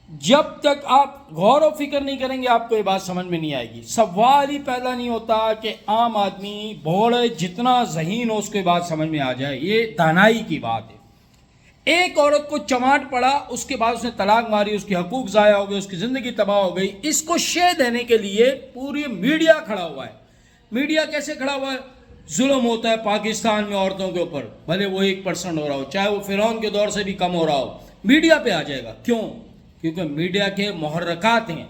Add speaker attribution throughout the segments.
Speaker 1: جب تک آپ غور و فکر نہیں کریں گے آپ کو یہ بات سمجھ میں نہیں آئے گی. سوال ہی پیدا نہیں ہوتا کہ عام آدمی بوڑھے جتنا ذہین ہو اس کو یہ بات سمجھ میں آ جائے. یہ دانائی کی بات ہے. ایک عورت کو چماٹ پڑا، اس کے بعد اس نے طلاق ماری، اس کے حقوق ضائع ہو گئے، اس کی زندگی تباہ ہو گئی. اس کو شے دینے کے لیے پوری میڈیا کھڑا ہوا ہے. میڈیا کیسے کھڑا ہوا ہے؟ ظلم ہوتا ہے پاکستان میں عورتوں کے اوپر، بھلے وہ 1% ہو رہا ہو، چاہے وہ فرعون کے دور سے بھی کم ہو رہا ہو، میڈیا پہ آ جائے گا. کیوں؟ کیونکہ میڈیا کے محرکات ہیں،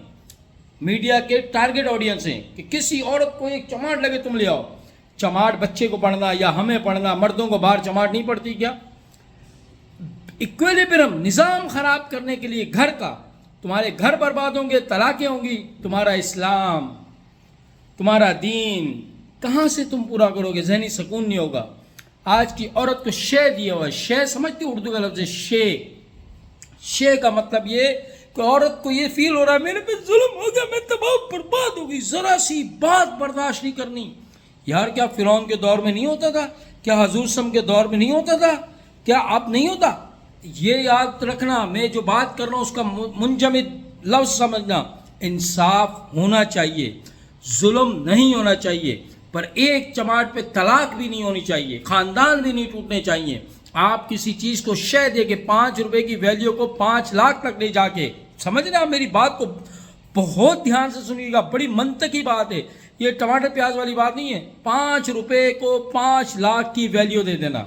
Speaker 1: میڈیا کے ٹارگٹ آڈینس ہیں کہ کسی عورت کو ایک چماٹ لگے تم لے آؤ. چماٹ بچے کو پڑھنا یا ہمیں پڑھنا، مردوں کو باہر چماٹ نہیں پڑتی کیا؟ ایکویلیبرم نظام خراب کرنے کے لیے گھر کا، تمہارے گھر برباد ہوں گے، طلاقیں ہوں گی، تمہارا اسلام، تمہارا دین کہاں سے تم پورا کرو گے؟ ذہنی سکون نہیں ہوگا. آج کی عورت کو شے دیا ہوا ہے. شے سمجھتی اردو کا لفظ ہے شے. شے کا مطلب یہ کہ عورت کو یہ فیل ہو رہا ہے میرے پہ ظلم ہو گیا، میں تباہ برباد ہو گئی، ذرا سی بات برداشت نہیں کرنی. یار کیا فرعون کے دور میں نہیں ہوتا تھا؟ کیا حضور سم کے دور میں نہیں ہوتا تھا؟ کیا اب نہیں ہوتا؟ یہ یاد رکھنا، میں جو بات کر رہا ہوں اس کا منجمد لفظ سمجھنا. انصاف ہونا چاہیے، ظلم نہیں ہونا چاہیے، پر ایک چماٹ پہ طلاق بھی نہیں ہونی چاہیے، خاندان بھی نہیں ٹوٹنے چاہیے. آپ کسی چیز کو شے دے کے 5 روپے کی ویلیو کو 5 لاکھ تک لے جا کے، سمجھنا آپ میری بات کو بہت دھیان سے سنیے گا، بڑی منطقی بات ہے یہ، ٹماٹر پیاز والی بات نہیں ہے. 5 روپے کو 5 لاکھ کی ویلیو دے دینا،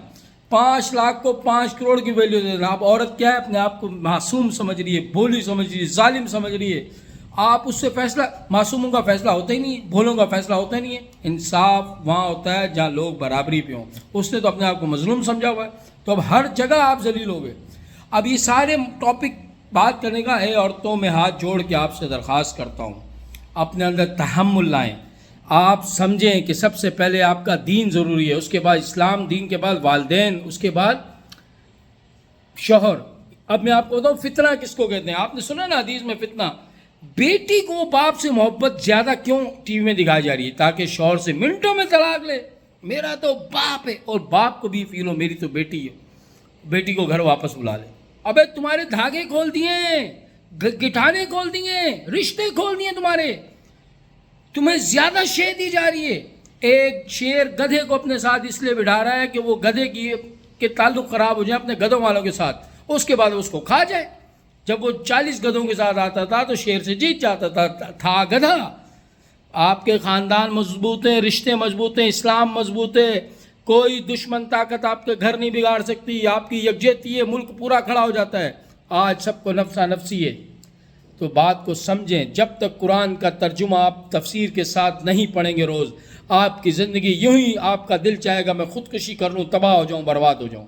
Speaker 1: 5 لاکھ کو 5 کروڑ کی ویلیو دے دینا. آپ عورت کیا ہے؟ اپنے آپ کو معصوم سمجھ رہی ہے، بھولی سمجھ رہی ہے، ظالم سمجھ رہی ہے. آپ اس سے فیصلہ، معصوموں کا فیصلہ ہوتا ہی نہیں ہے، بھولوں کا فیصلہ ہوتا ہی نہیں ہے. انصاف وہاں ہوتا ہے جہاں لوگ برابری پہ ہوں. اس نے تو اپنے آپ کو مظلوم سمجھا ہوا ہے، تو اب ہر جگہ آپ ذلیل ہو گئے. اب یہ سارے ٹاپک بات کرنے کا ہے. عورتوں میں ہاتھ جوڑ کے آپ سے درخواست کرتا ہوں، اپنے اندر تحمل لائیں. آپ سمجھیں کہ سب سے پہلے آپ کا دین ضروری ہے، اس کے بعد اسلام، دین کے بعد والدین، اس کے بعد شوہر. اب میں آپ کو بتاؤں فتنہ کس کو کہتے ہیں. آپ نے سنا نا حدیث میں فتنہ، بیٹی کو باپ سے محبت زیادہ کیوں ٹی وی میں دکھائی جا رہی ہے؟ تاکہ شوہر سے منٹوں میں طلاق لے. میرا تو باپ ہے، اور باپ کو بھی فیل ہو میری تو بیٹی ہے، بیٹی کو گھر واپس بلا لے. ابے تمہارے دھاگے کھول دیے، گٹھانے کھول دیے، رشتے کھول دیے تمہارے. تمہیں زیادہ شے دی جا رہی ہے. ایک شیر گدھے کو اپنے ساتھ اس لیے بٹھا رہا ہے کہ وہ گدھے کے تعلق خراب ہو جائیں اپنے گدھوں والوں کے ساتھ، اس کے بعد اس کو کھا جائے. جب وہ 40 گدھوں کے ساتھ آتا تھا تو شیر سے جیت جاتا تھا گدھا. آپ کے خاندان مضبوط ہیں، رشتے مضبوط ہیں، اسلام مضبوط ہے، کوئی دشمن طاقت آپ کے گھر نہیں بگاڑ سکتی. آپ کی یکجہتی ہے، ملک پورا کھڑا ہو جاتا ہے. آج سب کو نفسا نفسی ہے. تو بات کو سمجھیں، جب تک قرآن کا ترجمہ آپ تفسیر کے ساتھ نہیں پڑھیں گے روز، آپ کی زندگی یوں ہی آپ کا دل چاہے گا میں خودکشی کر لوں، تباہ ہو جاؤں، برباد ہو جاؤں.